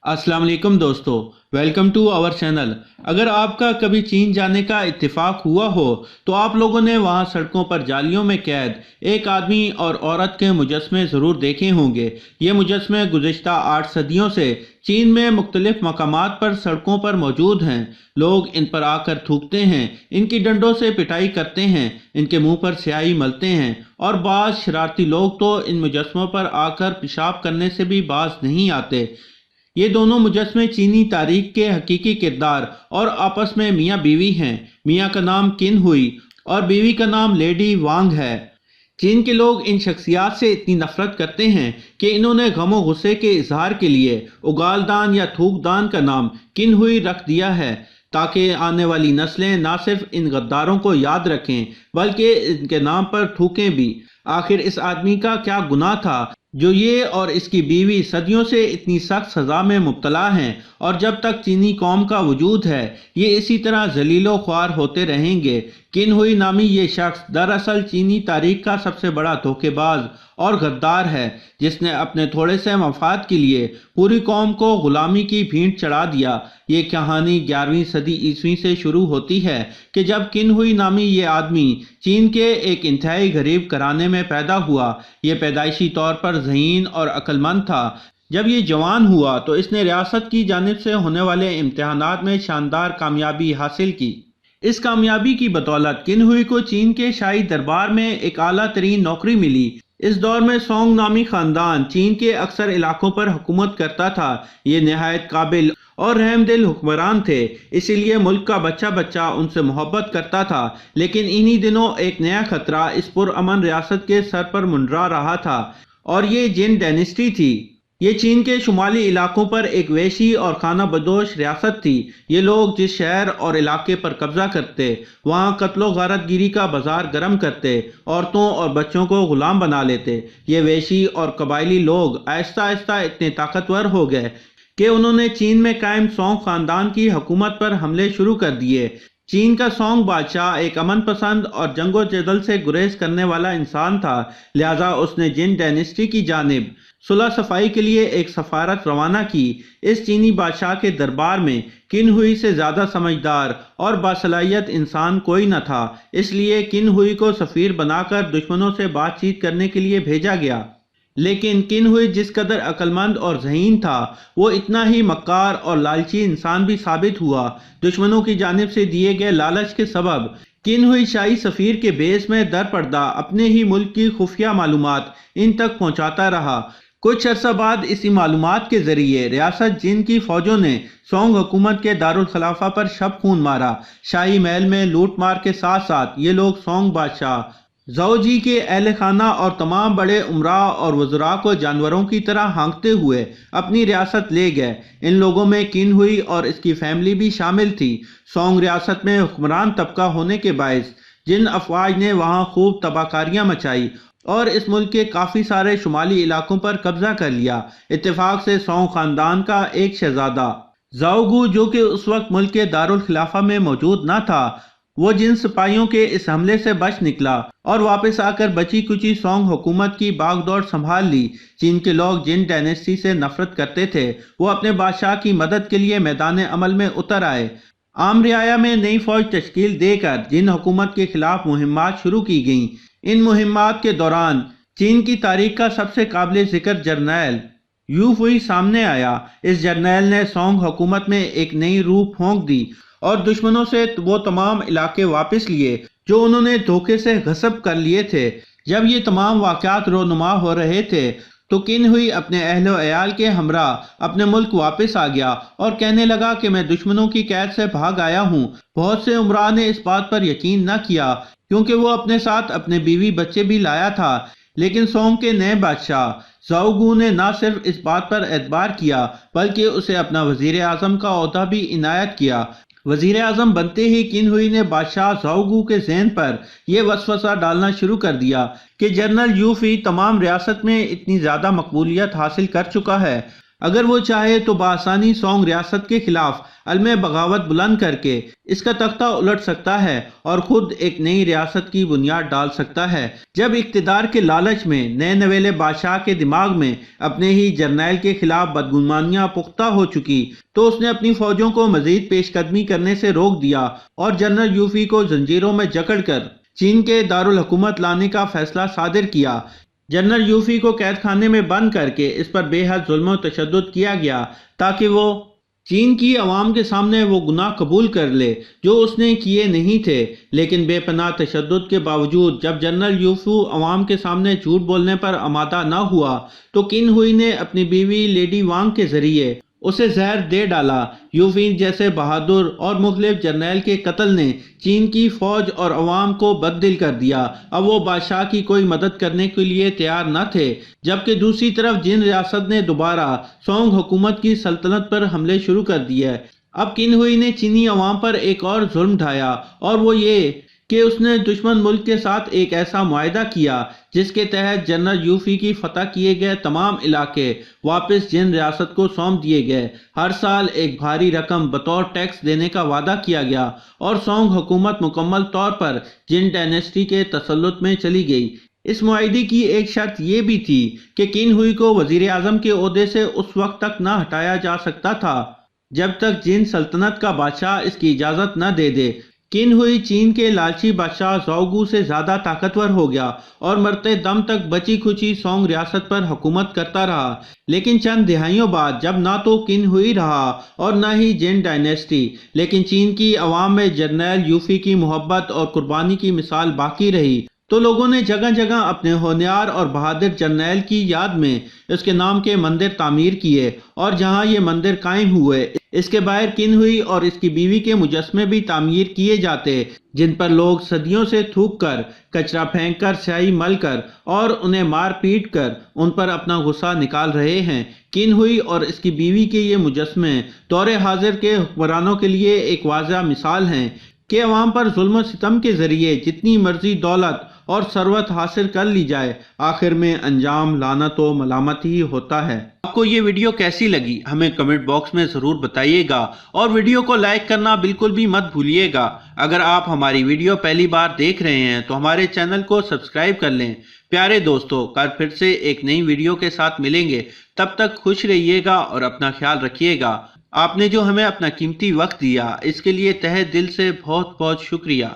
अस्सलाम वालेकुम दोस्तों, वेलकम टू आवर चैनल। अगर आपका कभी चीन जाने का इत्तेफाक हुआ हो तो आप लोगों ने वहाँ सड़कों पर जालियों में कैद एक आदमी और औरत के मुजस्मे ज़रूर देखे होंगे। ये मुजस्मे गुज़िश्ता 8 सदियों से चीन में मुख्तलिफ मकामात पर सड़कों पर मौजूद हैं। लोग इन पर आकर थूकते हैं, इनकी डंडों से पिटाई करते हैं, इनके मुंह पर स्याही मलते हैं और बाज़ शरारती लोग तो इन मुजस्मों पर आकर पेशाब करने से भी बाज नहीं आते। ये दोनों मुजस्मे चीनी तारीख के हकीकी किरदार और आपस में मियाँ बीवी हैं। मियाँ का नाम किन हुई और बीवी का नाम लेडी वांग है। चीन के लोग इन शख्सियात से इतनी नफरत करते हैं कि इन्होंने गमो गुस्से के इजहार के लिए उगालदान या थूकदान का नाम किन हुई रख दिया है, ताकि आने वाली नस्लें ना सिर्फ इन गद्दारों को याद रखें बल्कि इनके नाम पर थूकें भी। आखिर इस आदमी का क्या गुनाह था जो ये और इसकी बीवी सदियों से इतनी सख्त सजा में मुब्तला हैं, और जब तक चीनी कौम का वजूद है ये इसी तरह जलीलो ख्वार होते रहेंगे। किन हुई नामी ये शख्स दरअसल चीनी तारीख का सबसे बड़ा धोखेबाज और गद्दार है, जिसने अपने थोड़े से मफाद के लिए पूरी कौम को गुलामी की भींट चढ़ा दिया। ये कहानी 11वीं सदी ईस्वी से शुरू होती है कि जब किन हुई नामी ये आदमी चीन के एक इंतहाई गरीब घराने में पैदा हुआ। ये पैदाइशी तौर पर ज़हीन और अक्लमंद था। जब ये जवान हुआ तो इसने रियासत की जानिब से होने वाले इम्तिहानात में शानदार कामयाबी हासिल की। इस कामयाबी की बदौलत किन हुई को चीन के शाही दरबार में एक आला तरीन नौकरी मिली। इस दौर में सोंग नामी खानदान चीन के अक्सर इलाकों पर हुकूमत करता था। ये नहायत काबिल और रहमदिल हुक्मरान थे, इसीलिए मुल्क का बच्चा बच्चा उनसे मोहब्बत करता था। लेकिन इन्हीं दिनों एक नया खतरा इस पुरअमन रियासत के सर पर मुंडरा रहा था, और ये जिन डायनेस्टी थी। ये चीन के शुमाली इलाकों पर एक वैशी और खाना बदोश रियासत थी। ये लोग जिस शहर और इलाके पर कब्जा करते वहाँ कत्लो गारत गिरी का बाजार गर्म करते, औरतों और बच्चों को गुलाम बना लेते। ये वैशी और कबायली लोग आहिस्ता आहिस्ता इतने ताकतवर हो गए कि उन्होंने चीन में कायम सोंग खानदान की हुकूमत पर हमले शुरू कर दिए। चीन का सोंग बादशाह एक अमन पसंद और जंगो जदल से गुरेज करने वाला इंसान था, लिहाजा उसने जिन डायनेस्टी की जानिब सुलह सफाई के लिए एक सफारत रवाना की। इस चीनी बादशाह के दरबार में किन हुई से ज़्यादा समझदार और बासलाहियत इंसान कोई न था, इसलिए किन हुई को सफ़ीर बनाकर दुश्मनों से बातचीत करने के लिए भेजा गया। लेकिन किन हुई जिस कदर अक्लमंद और ज़हीन था, वो इतना ही मक्कार और लालची इंसान भी साबित हुआ। दुश्मनों की जानिब से दिए गए लालच के सबब किन हुई शाही सफ़ीर के बेस में दर पर्दा अपने ही मुल्क की खुफिया मालूमात इन तक पहुँचाता रहा। कुछ अरसा बाद इसी मालूमात के जरिए रियासत जिन की फौजों ने सोंग हुकूमत के दारुल खिलाफा पर शब खून मारा। शाही महल में लूट मार के साथ साथ ये लोग सोंग बादशाह ज़ाओजी के अहल खाना और तमाम बड़े उमरा और वज़रा को जानवरों की तरह हाँकते हुए अपनी रियासत ले गए। इन लोगों में किन हुई और इसकी फैमिली भी शामिल थी। सोंग रियासत में हुक्मरान तबका होने के बायस जिन अफवाज ने वहाँ खूब तबाहकारियाँ मचाई और इस मुल्क के काफ़ी सारे शुमाली इलाकों पर कब्जा कर लिया। इत्तेफाक से सोंग खानदान का एक शहजादा ज़ाओगू, जो कि उस वक्त मुल्क के दारुल खिलाफा में मौजूद न था, वो जिन सिपाहियों के इस हमले से बच निकला और वापस आकर बची कुची सोंग हुकूमत की बागडोर संभाल ली। चीन के लोग जिन डायनेस्टी से नफरत करते थे वो अपने बादशाह की मदद के लिए मैदान अमल में उतर आए। आम रियाया में नई फौज तश्कील देकर जिन हुकूमत के खिलाफ मुहिम्मात शुरू की गईं। इन मुहिम्मात के दौरान चीन की तारीख का सबसे काबिल जिक्र जर्नैल यू हुई सामने आया। इस जर्नैल ने सोंग हुकूमत में एक नई रूह फूंक दी और दुश्मनों से वो तमाम इलाके वापस लिए जो उन्होंने धोखे से गस्ब कर लिए थे। जब ये तमाम वाक़यात रोनुमा हो रहे थे तो किन हुई अपने अहलो अयाल के हमरा अपने मुल्क वापस आ गया और कहने लगा कि मैं दुश्मनों की कैद से भाग आया हूँ। बहुत से उमरा ने इस बात पर यकीन न किया, क्योंकि वो अपने साथ अपने बीवी बच्चे भी लाया था। लेकिन सोंग के नए बादशाह ज़ाओगू ने न सिर्फ इस बात पर एतबार किया बल्कि उसे अपना वज़ीर आज़म का ओहदा भी इनायत किया। वज़ीर आज़म बनते ही किन हुई ने बादशाह ज़ाओगू के ज़हन पर यह वसवसा डालना शुरू कर दिया कि जनरल यूफी तमाम रियासत में इतनी ज़्यादा मकबूलियत हासिल कर चुका है, अगर वो चाहे तो बआसानी सोंग रियासत के खिलाफ علم بغاوت بلند کر کے اس کا تختہ الٹ سکتا ہے اور خود ایک نئی ریاست کی بنیاد ڈال سکتا ہے۔ جب اقتدار کے لالچ میں نئے نویلے بادشاہ کے دماغ میں اپنے ہی جرنیل کے خلاف بدگمانیاں پختہ ہو چکی تو اس نے اپنی فوجوں کو مزید پیش قدمی کرنے سے روک دیا اور جنرل یوفی کو زنجیروں میں جکڑ کر چین کے دارالحکومت لانے کا فیصلہ صادر کیا۔ جنرل یوفی کو قید خانے میں بند کر کے اس پر بے حد ظلم و تشدد کیا گیا تاکہ وہ چین کی عوام کے سامنے وہ گناہ قبول کر لے جو اس نے کیے نہیں تھے۔ لیکن بے پناہ تشدد کے باوجود جب جنرل یوفو عوام کے سامنے جھوٹ بولنے پر آمادہ نہ ہوا تو قن ہوئی نے اپنی بیوی لیڈی وانگ کے ذریعے اسے زہر دے ڈالا۔ یوفی جیسے بہادر اور مخلص جرنیل کے قتل نے چین کی فوج اور عوام کو بددل کر دیا۔ اب وہ بادشاہ کی کوئی مدد کرنے کے لیے تیار نہ تھے، جبکہ دوسری طرف جن ریاست نے دوبارہ سونگ حکومت کی سلطنت پر حملے شروع کر دیے۔ اب قن ہوئی نے چینی عوام پر ایک اور ظلم ڈھایا اور وہ یہ کہ اس نے دشمن ملک کے ساتھ ایک ایسا معاہدہ کیا جس کے تحت جنرل یوفی کی فتح کیے گئے تمام علاقے واپس جن ریاست کو سونپ دیے گئے۔ ہر سال ایک بھاری رقم بطور ٹیکس دینے کا وعدہ کیا گیا اور سونگ حکومت مکمل طور پر جن ڈائنیسٹی کے تسلط میں چلی گئی۔ اس معاہدے کی ایک شرط یہ بھی تھی کہ قن ہوئی کو وزیر اعظم کے عہدے سے اس وقت تک نہ ہٹایا جا سکتا تھا جب تک جن سلطنت کا بادشاہ اس کی اجازت نہ دے دے۔ قن ہوئی چین کے لالچی بادشاہ زاؤگو سے زیادہ طاقتور ہو گیا اور مرتے دم تک بچی کھچی سونگ ریاست پر حکومت کرتا رہا۔ لیکن چند دہائیوں بعد جب نہ تو قن ہوئی رہا اور نہ ہی جن ڈائنیسٹی، لیکن چین کی عوام میں جرنیل یوفی کی محبت اور قربانی کی مثال باقی رہی تو لوگوں نے جگہ جگہ اپنے ہونہار اور بہادر جرنیل کی یاد میں اس کے نام کے مندر تعمیر کیے اور جہاں یہ مندر قائم ہوئے اس کے باہر قن ہوئی اور اس کی بیوی کے مجسمے بھی تعمیر کیے جاتے جن پر لوگ صدیوں سے تھوک کر، کچرا پھینک کر، سیاہی مل کر اور انہیں مار پیٹ کر ان پر اپنا غصہ نکال رہے ہیں۔ قن ہوئی اور اس کی بیوی کے یہ مجسمے دور حاضر کے حکمرانوں کے لیے ایک واضح مثال ہیں کہ عوام پر ظلم و ستم کے ذریعے جتنی مرضی دولت اور ثروت حاصل کر لی جائے آخر میں انجام لعنت و ملامت ہی ہوتا ہے۔ آپ کو یہ ویڈیو کیسی لگی ہمیں کمنٹ باکس میں ضرور بتائیے گا اور ویڈیو کو لائک کرنا بالکل بھی مت بھولیے گا۔ اگر آپ ہماری ویڈیو پہلی بار دیکھ رہے ہیں تو ہمارے چینل کو سبسکرائب کر لیں۔ پیارے دوستو، کل پھر سے ایک نئی ویڈیو کے ساتھ ملیں گے، تب تک خوش رہیے گا اور اپنا خیال رکھیے گا۔ آپ نے جو ہمیں اپنا قیمتی وقت دیا اس کے لیے تہہ دل سے بہت بہت شکریہ۔